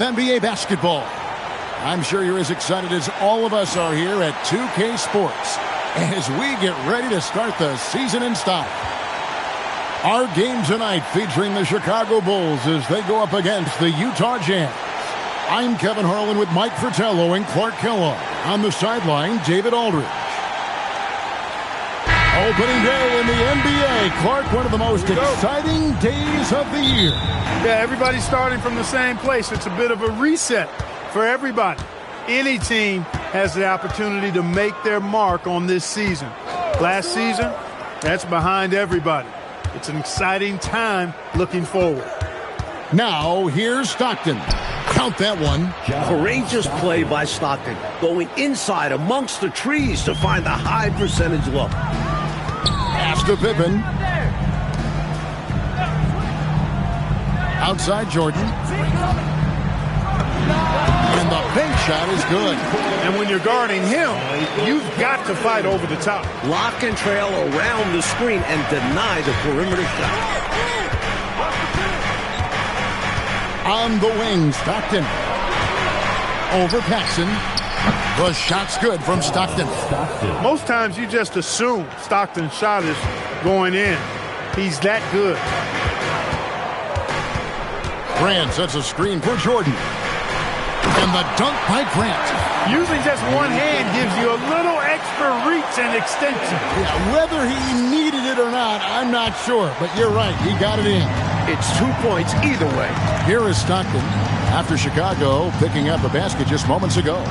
NBA basketball. I'm sure you're as excited as all of us are here at 2K Sports as we get ready to start the season in style. Our game tonight featuring the Chicago Bulls as they go up against the Utah Jazz. I'm Kevin Harlan with Mike Fratello and Clark Kellogg. On the sideline, David Aldridge. Opening day in the NBA. Clark, one of the most exciting days of the year. Yeah, everybody's starting from the same place. It's a bit of a reset for everybody. Any team has the opportunity to make their mark on this season. Last season, that's behind everybody. It's an exciting time looking forward. Now, here's Stockton. Count that one. Courageous play by Stockton, going inside amongst the trees to find the high percentage look. Pass to Pippen. Outside Jordan. And the bank shot is good. And when you're guarding him, you've got to fight over the top. Lock and trail around the screen and deny the perimeter shot. On the wing, Stockton. Over Paxson. The shot's good from Stockton. Most times you just assume Stockton's shot is going in. He's that good. Grant sets a screen for Jordan. And the dunk by Grant. Using just one hand gives you a little extra reach and extension. Yeah, whether he needed it or not, I'm not sure. But you're right, he got it in. It's 2 points either way. Here is Stockton after Chicago picking up a basket just moments ago.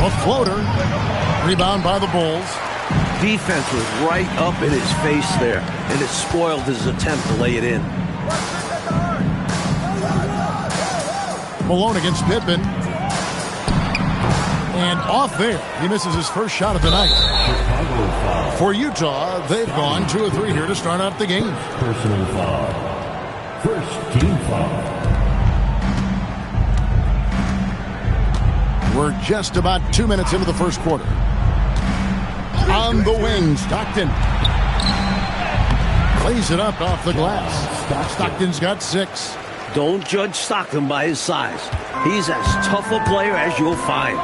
A floater. Rebound by the Bulls. Defense was right up in his face there, and it spoiled his attempt to lay it in. Malone against Pippen. And off there. He misses his first shot of the night. For Utah, they've gone 2 of 3 here to start out the game. Personal foul. First team foul. We're just about 2 minutes into the first quarter. On the wing, Stockton. Plays it up off the glass. Stockton's got 6. Don't judge Stockton by his size. He's as tough a player as you'll find.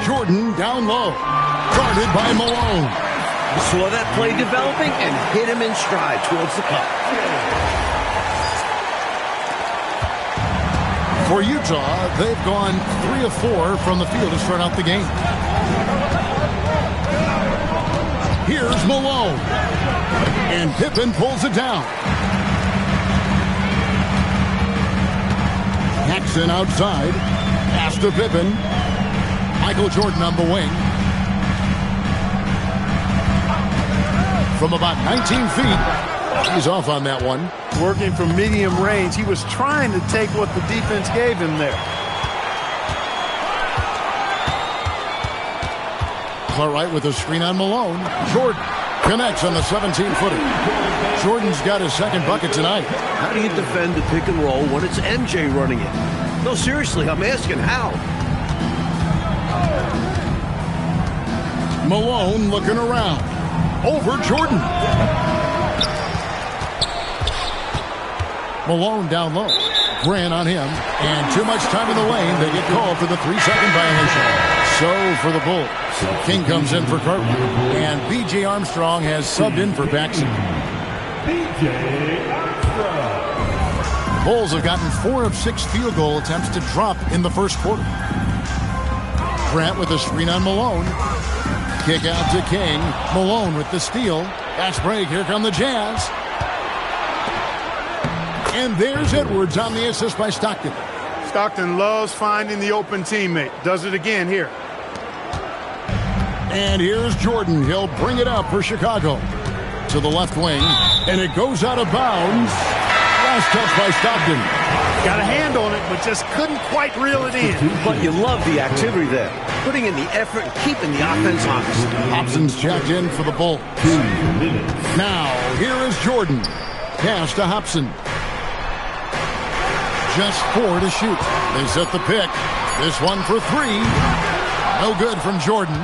Jordan down low. Guarded by Malone. Saw that play developing and hit him in stride towards the cup. For Utah, they've gone 3 of 4 from the field to start out the game. Here's Malone. And Pippen pulls it down. Paxson outside. Pass to Pippen. Michael Jordan on the wing. From about 19 feet. He's off on that one. Working from medium range. He was trying to take what the defense gave him there. All right, with a screen on Malone. Jordan connects on the 17-footer. Jordan's got his second bucket tonight. How do you defend the pick and roll when it's MJ running it? No, seriously, I'm asking how. Malone looking around. Over Jordan. Malone down low. Grant on him. And too much time in the lane. They get called for the 3-second violation. So for the Bulls. King comes in for Cartwright. And B.J. Armstrong has subbed in for Paxson. B.J. Armstrong. Bulls have gotten 4 of 6 field goal attempts to drop in the first quarter. Grant with a screen on Malone. Kick out to King. Malone with the steal. Fast break. Here come the Jazz. And there's Edwards on the assist by Stockton. Stockton loves finding the open teammate. Does it again here. And here's Jordan. He'll bring it up for Chicago. To the left wing. And it goes out of bounds. Last touch by Stockton. Got a hand on it, but just couldn't quite reel it in. But you love the activity there. Putting in the effort and keeping the offense honest. Hobson's checked in for the Bulls. 2 minutes. Now, here is Jordan. Pass to Hobson. Just 4 to shoot. They set the pick. This one for 3. No good from Jordan.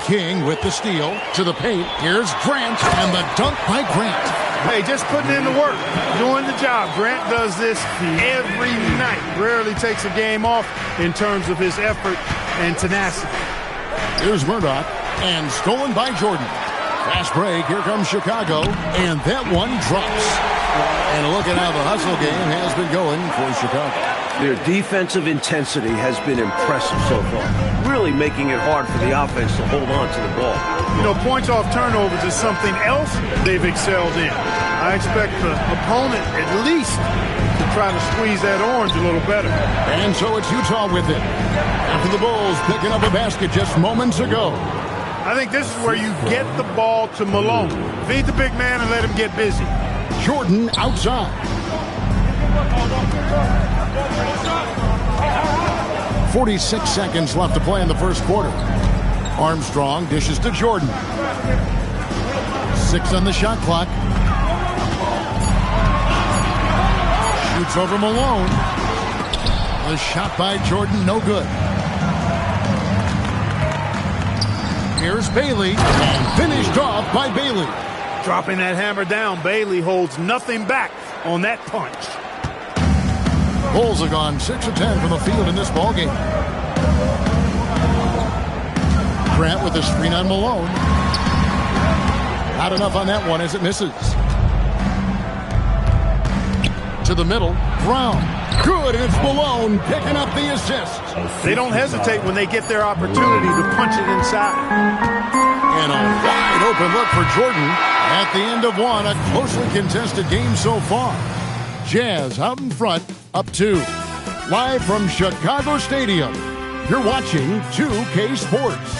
King with the steal to the paint. Here's Grant, and the dunk by Grant. Hey, just putting in the work, doing the job. Grant does this every night. Rarely takes a game off in terms of his effort and tenacity. Here's Murdoch, and stolen by Jordan. Fast break, here comes Chicago, and that one drops. And look at how the hustle game has been going for Chicago. Their defensive intensity has been impressive so far, really making it hard for the offense to hold on to the ball. You know, points off turnovers is something else they've excelled in. I expect the opponent at least to try to squeeze that orange a little better. And so it's Utah with it. After the Bulls picking up a basket just moments ago. I think this is where you get the ball to Malone. Feed the big man and let him get busy. Jordan outside. 46 seconds left to play in the first quarter. Armstrong dishes to Jordan. 6 on the shot clock. Shoots over Malone. The shot by Jordan, no good. Here's Bailey, and finished off by Bailey. Dropping that hammer down, Bailey holds nothing back on that punch. Bulls have gone 6 of 10 from the field in this ballgame. Grant with a screen on Malone. Not enough on that one as it misses. To the middle, Brown. Good, and it's Malone picking up the assist. They don't hesitate when they get their opportunity to punch it inside. And a wide open look for Jordan at the end of one. A closely contested game so far. Jazz out in front, up 2. Live from Chicago Stadium, you're watching 2K Sports.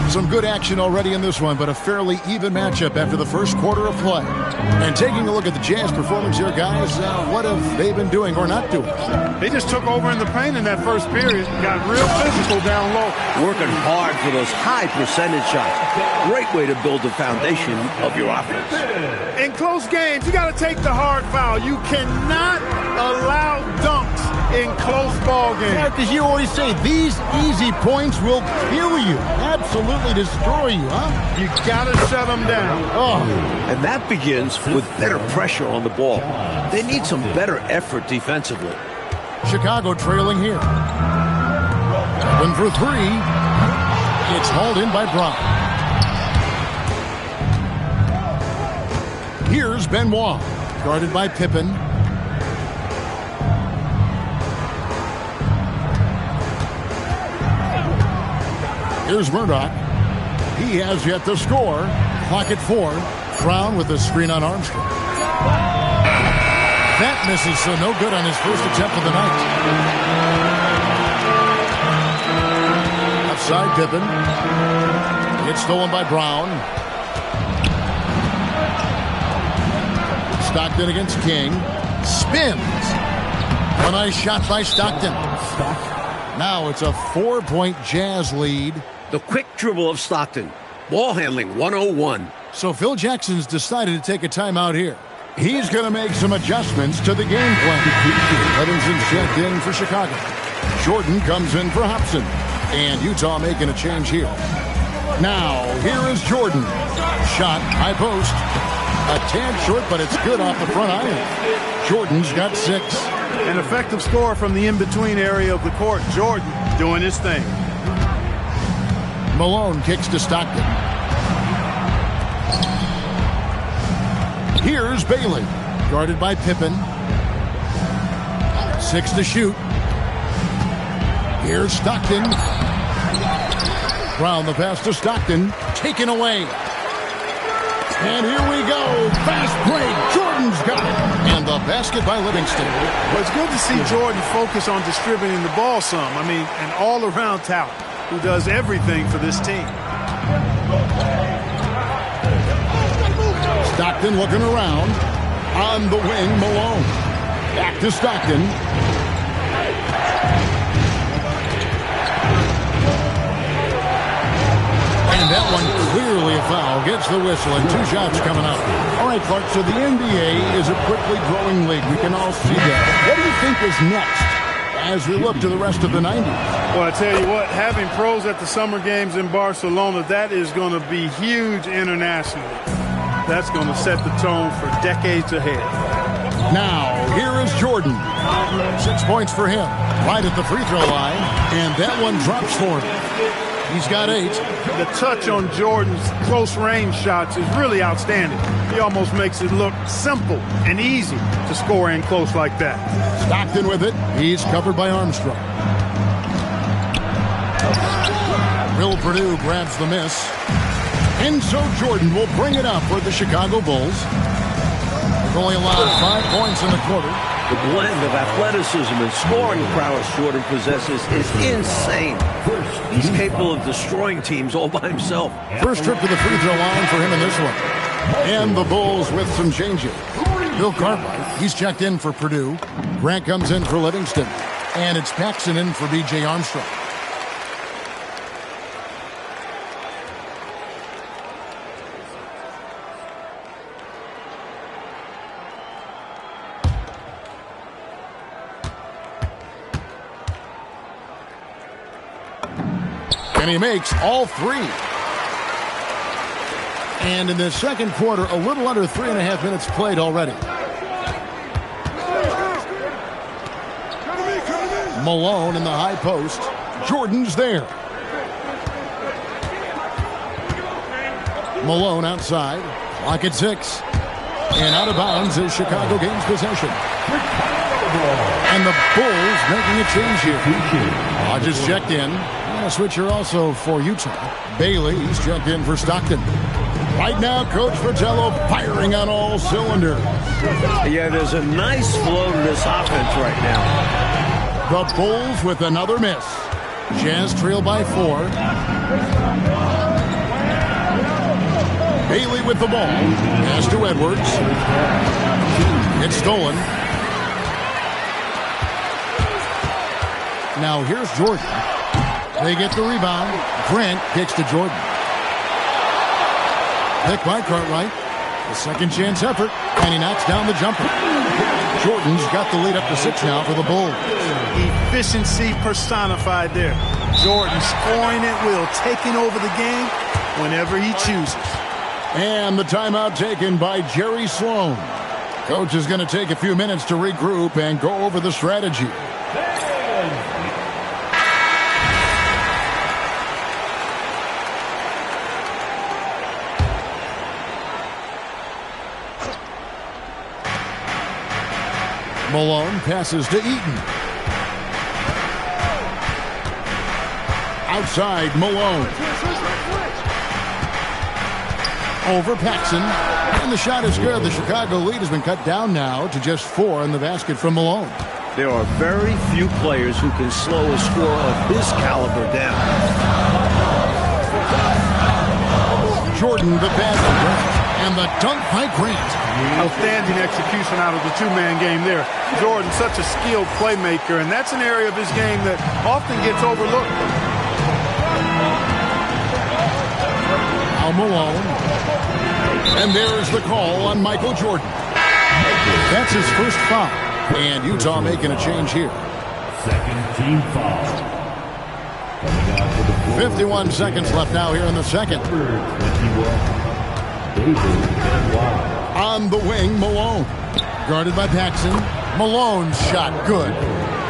Some good action already in this one, but a fairly even matchup after the first quarter of play. And taking a look at the Jazz performance here, guys, what have they been doing or not doing? They just took over in the paint in that first period, got real physical down low. Working hard for those high percentage shots. Great way to build the foundation of your offense. In close games, you got to take the hard foul. You cannot allow dunks in close ball games. Yeah, because you always say these easy points will kill you. Absolutely destroy you, huh? You got to shut them down. Oh. And that begins with better pressure on the ball. They need some better effort defensively. Chicago trailing here. Open for 3. It's hauled in by Brown. Here's Benoit, guarded by Pippen. Here's Murdoch. He has yet to score. Clock at 4. Brown with the screen on Armstrong. That misses, so no good on his first attempt of the night. Outside Pippen. It's stolen by Brown. Stockton against King. Spins. A nice shot by Stockton. Now it's a 4-point Jazz lead. The quick dribble of Stockton. Ball handling 101. So Phil Jackson's decided to take a timeout here. He's going to make some adjustments to the game plan. Livingston checked in for Chicago. Jordan comes in for Hobson. And Utah making a change here. Now, here is Jordan. Shot, high post. A tad short, but it's good off the front iron. Jordan's got 6. An effective score from the in-between area of the court. Jordan doing his thing. Malone kicks to Stockton. Here's Bailey, guarded by Pippen. 6 to shoot. Here's Stockton. Brown the pass to Stockton. Taken away. And here we go. Fast break. Jordan's got it. And the basket by Livingston. Well, it's good to see Jordan focus on distributing the ball some. I mean, an all-around talent who does everything for this team. Stockton looking around. On the wing, Malone. Back to Stockton. And that one clearly a foul. Gets the whistle and 2 shots coming up. All right, Clark, so the NBA is a quickly growing league. We can all see that. What do you think is next as we look to the rest of the 90s? Well, I tell you what, having pros at the Summer Games in Barcelona, that is going to be huge internationally. That's going to set the tone for decades ahead. Now, here is Jordan. 6 points for him. Right at the free throw line. And that one drops for him. He's got 8. The touch on Jordan's close-range shots is really outstanding. He almost makes it look simple and easy to score in close like that. Stockton with it. He's covered by Armstrong. Will Purdue grabs the miss. And so Jordan will bring it up for the Chicago Bulls. They've only allowed 5 points in the quarter. The blend of athleticism and scoring prowess Jordan possesses is insane. He's capable of destroying teams all by himself. First trip to the free throw line for him in this one. And the Bulls with some changes. Bill Cartwright, he's checked in for Purdue. Grant comes in for Livingston. And it's Paxson in for B.J. Armstrong. And he makes all 3. And in the second quarter, a little under 3.5 minutes played already. Malone in the high post. Jordan's there. Malone outside. Clock at 6. And out of bounds is Chicago gains possession. And the Bulls making a change here. Hodges checked in. A switcher also for Utah. Bailey, he's checked in for Stockton. Right now, Coach Fratello firing on all cylinders. Yeah, there's a nice flow to this offense right now. The Bulls with another miss. Jazz trail by 4. Bailey with the ball. Pass to Edwards. It's stolen. Now here's Jordan. They get the rebound. Grant kicks to Jordan. Pick by Cartwright. The second chance effort. And he knocks down the jumper. Jordan's got the lead up to 6 now for the Bulls. Efficiency personified there. Jordan scoring at will, taking over the game whenever he chooses. And the timeout taken by Jerry Sloan. Coach is going to take a few minutes to regroup and go over the strategy. Malone passes to Eaton. Outside, Malone. Over Paxson. And the shot is good. The Chicago lead has been cut down now to just 4 in the basket from Malone. There are very few players who can slow a score of this caliber down. Jordan, the basket. And the dunk by Grant. Outstanding execution out of the two-man game there. Jordan, such a skilled playmaker, and that's an area of his game that often gets overlooked. Now Malone. And there's the call on Michael Jordan. That's his first foul. And Utah making a change here. Second team foul. 51 seconds left now here in the second. 21. On the wing, Malone. Guarded by Paxson. Malone's shot good.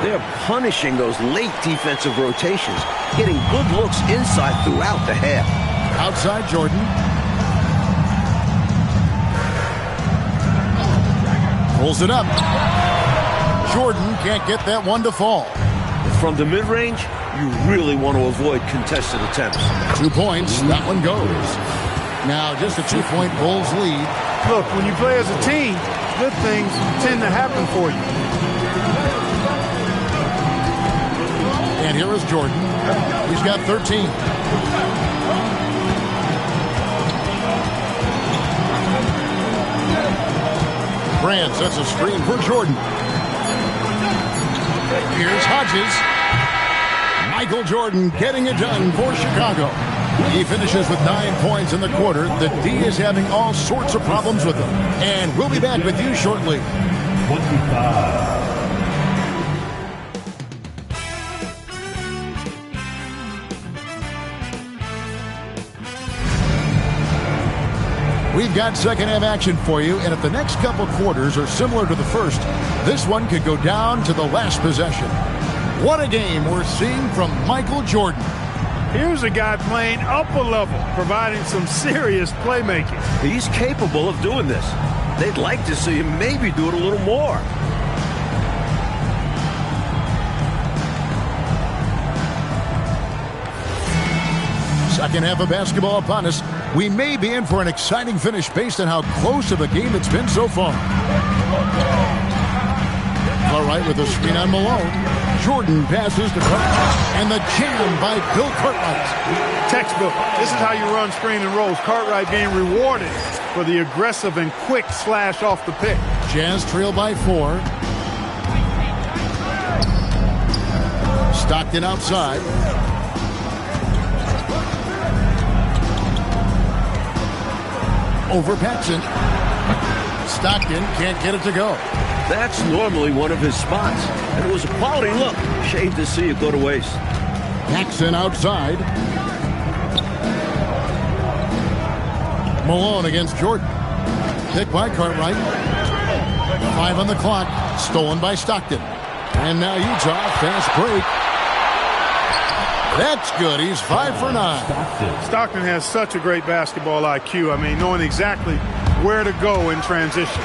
They're punishing those late defensive rotations, getting good looks inside throughout the half. Outside Jordan. Pulls it up. Jordan can't get that one to fall. From the mid-range, you really want to avoid contested attempts. 2 points. That one goes. Now just a 2-point Bulls lead. Look, when you play as a team, good things tend to happen for you. And here is Jordan. He's got 13. Grant sets a screen for Jordan. Here's Hodges. Michael Jordan getting it done for Chicago. He finishes with 9 points in the quarter. The D is having all sorts of problems with him. And we'll be back with you shortly. 25. We've got second half action for you, and if the next couple quarters are similar to the first, this one could go down to the last possession. What a game we're seeing from Michael Jordan. Here's a guy playing up a level, providing some serious playmaking. He's capable of doing this. They'd like to see him maybe do it a little more. Second half of basketball upon us. We may be in for an exciting finish based on how close of a game it's been so far. All right, with a screen on Malone. Jordan passes to Cartwright, and the jam by Bill Cartwright. Textbook. This is how you run screen and rolls. Cartwright being rewarded for the aggressive and quick slash off the pick. Jazz trail by 4. Stockton outside. Over Paxson. Stockton can't get it to go. That's normally one of his spots, and it was a quality look. Shame to see it go to waste. Paxson outside. Malone against Jordan. Pick by Cartwright. 5 on the clock. Stolen by Stockton. And now Utah, fast break. That's good. He's 5 for 9. Stockton has such a great basketball IQ. I mean, knowing exactly where to go in transition.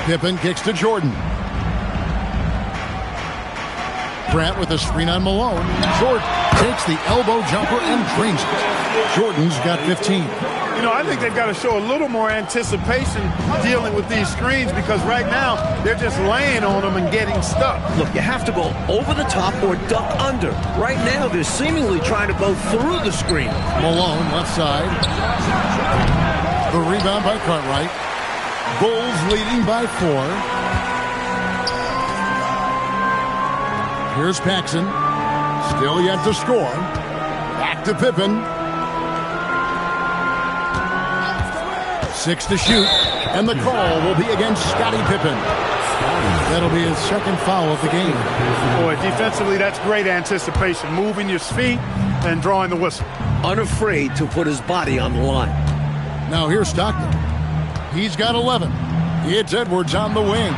Pippen kicks to Jordan. Grant with a screen on Malone. Jordan takes the elbow jumper and drains it. Jordan's got 15. You know, I think they've got to show a little more anticipation dealing with these screens because right now they're just laying on them and getting stuck. Look, you have to go over the top or duck under. Right now, they're seemingly trying to go through the screen. Malone left side. The rebound by Cartwright. Bulls leading by 4. Here's Paxson. Still yet to score. Back to Pippen. 6 to shoot. And the call will be against Scottie Pippen. That'll be his second foul of the game. Boy, defensively, that's great anticipation. Moving your feet and drawing the whistle. Unafraid to put his body on the line. Now here's Stockton. He's got 11. It's Edwards on the wing.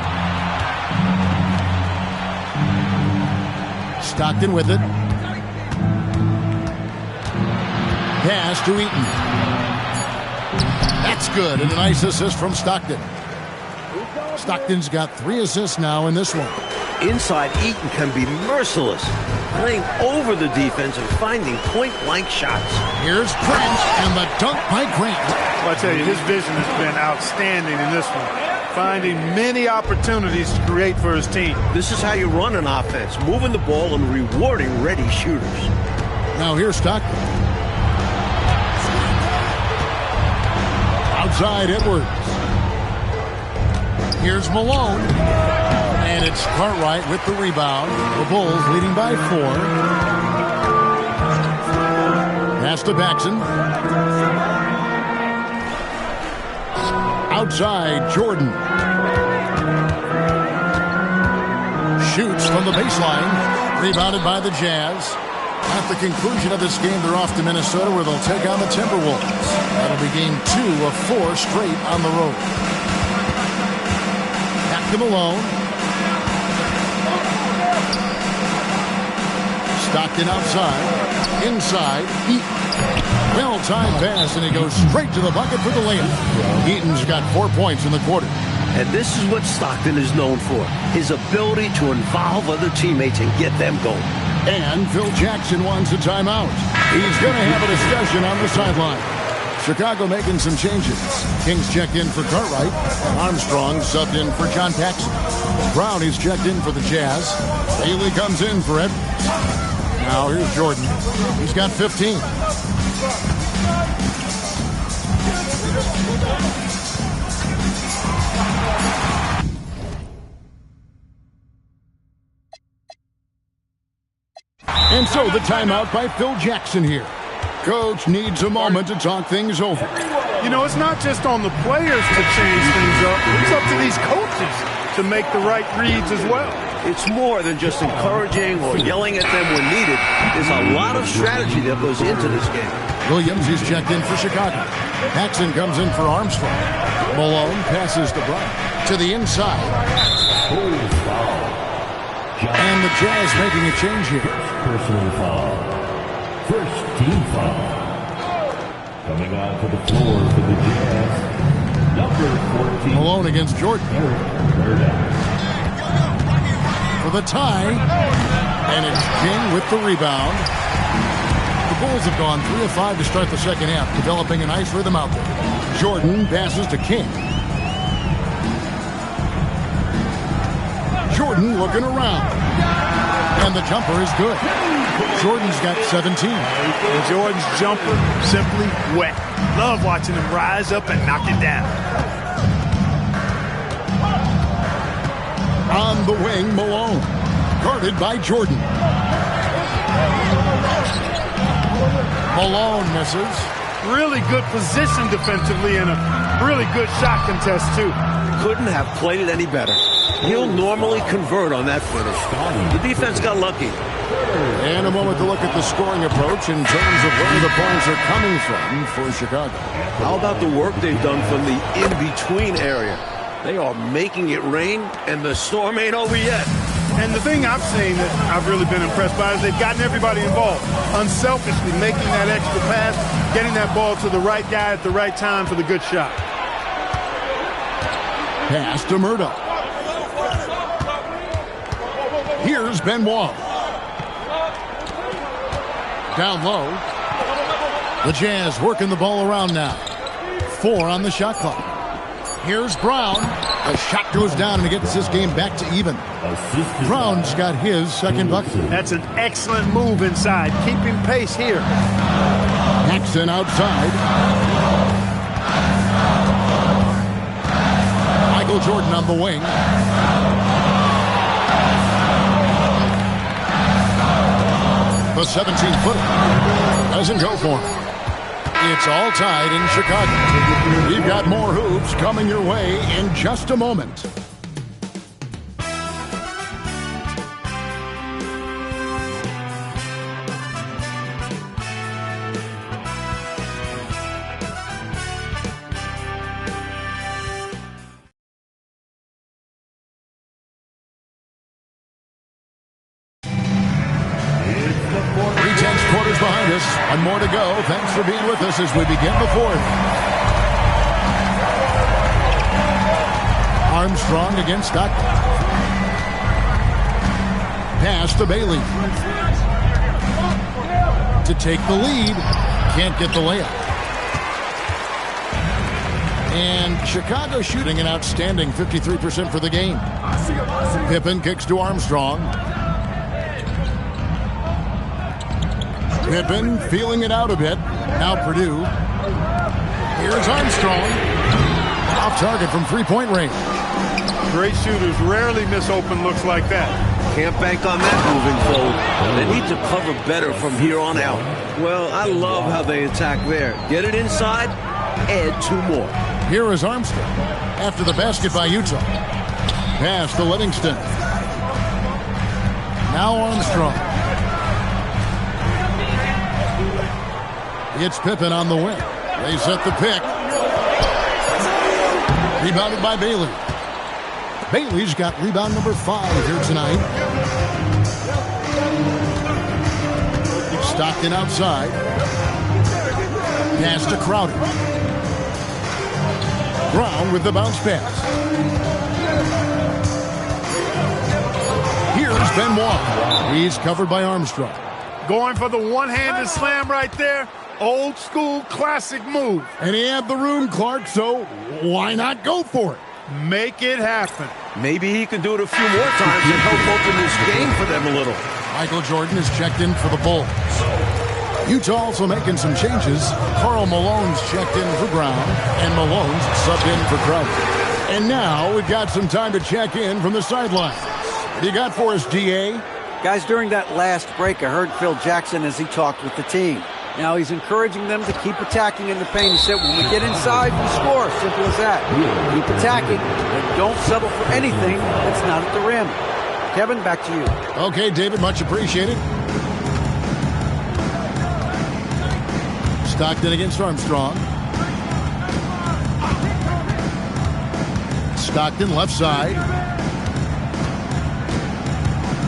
Stockton with it. Pass to Eaton. That's good, and a nice assist from Stockton. Stockton's got 3 assists now in this one. Inside, Eaton can be merciless, playing over the defense and finding point-blank shots. Here's Grant, and the dunk by Grant. Well, I tell you, his vision has been outstanding in this one, finding many opportunities to create for his team. This is how you run an offense, moving the ball and rewarding ready shooters. Now here's Stockton. Outside Edwards. Here's Malone. And it's Cartwright with the rebound. The Bulls leading by 4. Pass to Paxson. Outside Jordan. Shoots from the baseline. Rebounded by the Jazz. At the conclusion of this game, they're off to Minnesota where they'll take on the Timberwolves. That'll be game 2 of 4 straight on the road. Back to Malone. Stockton outside. Inside. Eaton. Well-timed pass, and he goes straight to the bucket for the layup. Eaton's got 4 points in the quarter. And this is what Stockton is known for, his ability to involve other teammates and get them going. And Phil Jackson wants a timeout. He's going to have a discussion on the sideline. Chicago making some changes. Kings checked in for Cartwright. Armstrong subbed in for John Paxson. Brown is checked in for the Jazz. Bailey comes in for Edwards. Now here's Jordan. He's got 15. So the timeout by Phil Jackson here. Coach needs a moment to talk things over. You know, it's not just on the players to change things up. It's up to these coaches to make the right reads as well. It's more than just encouraging or yelling at them when needed. There's a lot of strategy that goes into this game. Williams is checked in for Chicago. Paxson comes in for Armstrong. Malone passes to Bryant to the inside. And the Jazz making a change here. Personal foul. First team foul. Coming onto the floor for the Jazz, number 14. Malone against Jordan. For the tie. And it's King with the rebound. The Bulls have gone 3 of 5 to start the second half, developing a nice rhythm out there. Jordan passes to King. Jordan looking around. And the jumper is good. Jordan's got 17. And Jordan's jumper simply wet. Love watching him rise up and knock it down. On the wing, Malone. Guarded by Jordan. Malone misses. Really good position defensively and a really good shot contest, too. Couldn't have played it any better. He'll normally convert on that finish. The defense got lucky. And a moment to look at the scoring approach in terms of where the points are coming from for Chicago. How about the work they've done from the in-between area? They are making it rain, and the storm ain't over yet. And the thing I've seen that I've really been impressed by is they've gotten everybody involved. Unselfishly making that extra pass, getting that ball to the right guy at the right time for the good shot. Pass to Murdoch. Here's Benoit. Down low. The Jazz working the ball around now. 4 on the shot clock. Here's Brown. The shot goes down and it gets this game back to even. Brown's got his second bucket. That's an excellent move inside. Keeping pace here. Paxson outside. Michael Jordan on the wing. The 17-footer doesn't go for him. It's all tied in Chicago. We've got more hoops coming your way in just a moment. Behind us. One more to go. Thanks for being with us as we begin the fourth. Armstrong against Stockton. Pass to Bailey. To take the lead. Can't get the layup. And Chicago shooting an outstanding 53% for the game. Pippen kicks to Armstrong. Pippen feeling it out a bit. Now Purdue. Here's Armstrong. Off target from three-point range. Great shooters rarely miss open looks like that. Can't bank on that moving forward. They need to cover better from here on out. Well, I love how they attack there. Get it inside, add 2 more. Here is Armstrong after the basket by Utah. Pass to Livingston. Now Armstrong. It's Pippen on the wing. They set the pick. Rebounded by Bailey. Bailey's got rebound number 5 here tonight. Stockton outside. Pass to Crowder. Brown with the bounce pass. Here's Benoit. He's covered by Armstrong. Going for the one-handed slam right there. Old school classic move. And he had the room, Clark, so why not go for it? Make it happen. Maybe he can do it a few more times and help open this game for them a little. Michael Jordan is checked in for the Bulls. Utah also making some changes. Karl Malone's checked in for Brown, and Malone's subbed in for Crowder. And now we've got some time to check in from the sidelines. What do you got for us, DA? Guys, during that last break, I heard Phil Jackson as he talked with the team. Now he's encouraging them to keep attacking in the paint. He said, when we get inside, we score. Simple as that. Keep attacking, but don't settle for anything that's not at the rim. Kevin, back to you. Okay, David, much appreciated. Stockton against Armstrong. Stockton left side.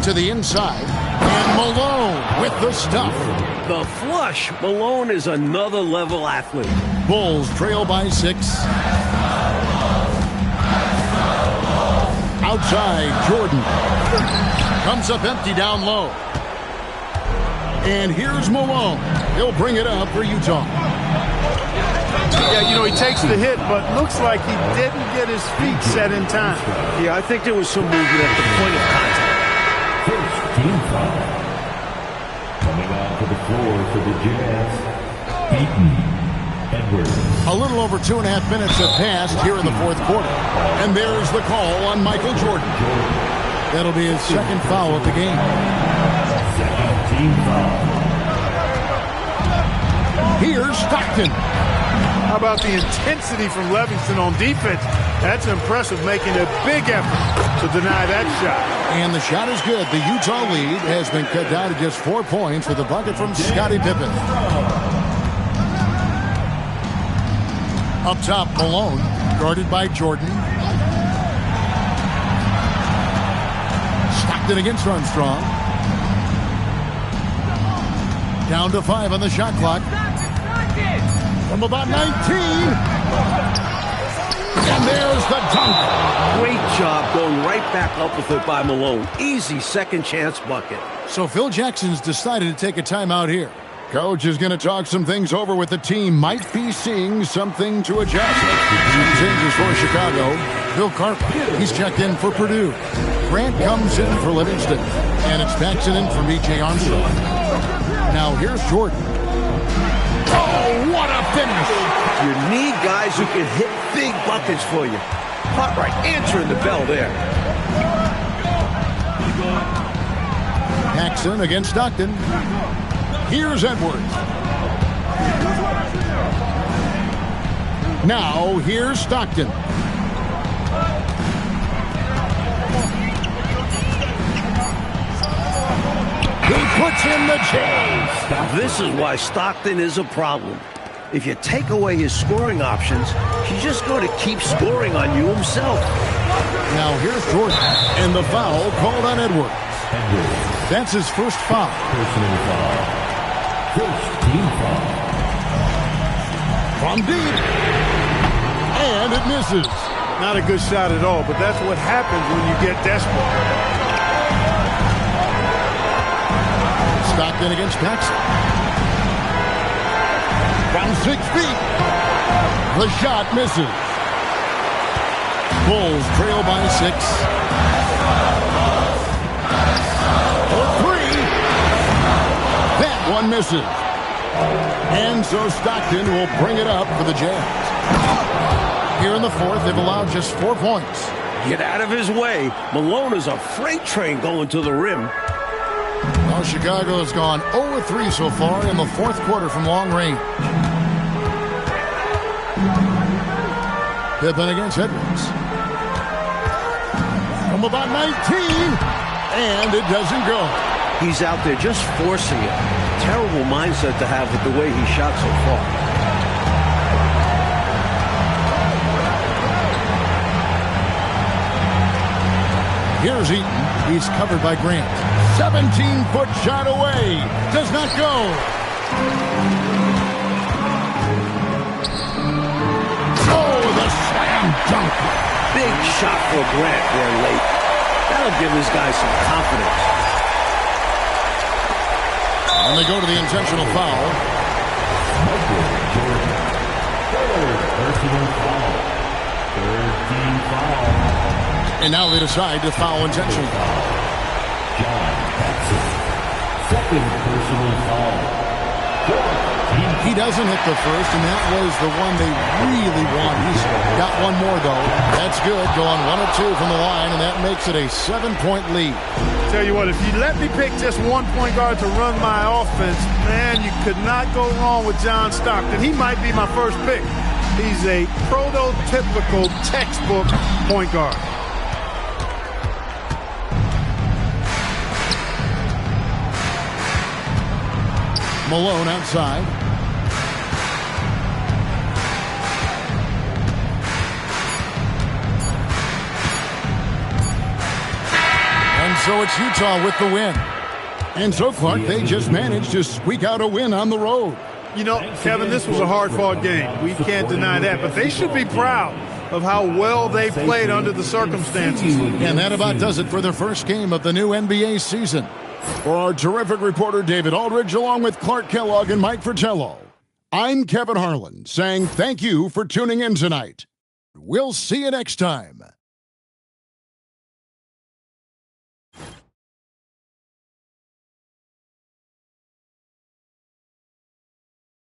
To the inside. And Malone with the stuff. The flush. Malone is another level athlete. Bulls trail by 6. Outside, Jordan. Comes up empty down low. And here's Malone. He'll bring it up for Utah. Yeah, you know, he takes the hit, but looks like he didn't get his feet set in time. Yeah, I think there was some movement at the point of contact. First team foul. Coming onto the floor for the Jazz, Peyton Edwards. A little over 2.5 minutes have passed here in the fourth quarter. And there's the call on Michael Jordan. That'll be his second foul of the game. Second team foul. Here's Stockton. How about the intensity from Livingston on defense? That's impressive, making a big effort to deny that shot. And the shot is good. The Utah lead has been cut down to just 4 points with a bucket from Scottie Pippen. Up top, Malone, guarded by Jordan. Stockton against Armstrong. Down to 5 on the shot clock. From about 19. And there's the dunk. Great job going right back up with it by Malone. Easy second chance bucket. So Phil Jackson's decided to take a timeout here. Coach is going to talk some things over with the team. Might be seeing something to adjust. Some changes for Chicago. Bill Carpa, he's checked in for Purdue. Grant comes in for Livingston. And it's Paxson in for B.J. Armstrong. Now here's Jordan. Oh, what a finish! You need guys who can hit big buckets for you. Hot right, answering the bell there. Paxson against Stockton. Here's Edwards. Now here's Stockton. He puts in the chase. This is why Stockton is a problem. If you take away his scoring options, he's just going to keep scoring on you himself. Now here's Jordan. And the foul called on Edwards. That's his first foul. Personal foul. First team foul. From deep. And it misses. Not a good shot at all, but that's what happens when you get desperate. Stockton against Paxson. From 6 feet. The shot misses. Bulls trail by 6. For 3. That one misses. And so Stockton will bring it up for the Jazz. Here in the fourth, they've allowed just 4 points. Get out of his way. Malone is a freight train going to the rim. Well, Chicago has gone 0-3 so far in the fourth quarter from long range. Pippen against Edwards. From about 19. And it doesn't go. He's out there just forcing it. Terrible mindset to have with the way he shot so far. Here's Eaton. He's covered by Grant. 17-foot shot away. Does not go. Oh, the slam dunk. Big shot for Grant there late. That'll give this guy some confidence. And they go to the intentional foul. Personal foul. Third team foul. And now they decide to foul intentionally. John Paxson. Second personal foul. Fourth team He doesn't hit the first, and that was the one they really won. He's got one more, though. That's good. Going 1 of 2 from the line, and that makes it a 7-point lead. Tell you what, if you let me pick just one point guard to run my offense, man, you could not go wrong with John Stockton. He might be my first pick. He's a prototypical textbook point guard. Malone outside. And so it's Utah with the win. And so far, they just managed to squeak out a win on the road. You know, Kevin, this was a hard-fought game. We can't deny that. But they should be proud of how well they played under the circumstances. And that about does it for the first game of the new NBA season. For our terrific reporter, David Aldridge, along with Clark Kellogg and Mike Fratello, I'm Kevin Harlan saying thank you for tuning in tonight. We'll see you next time.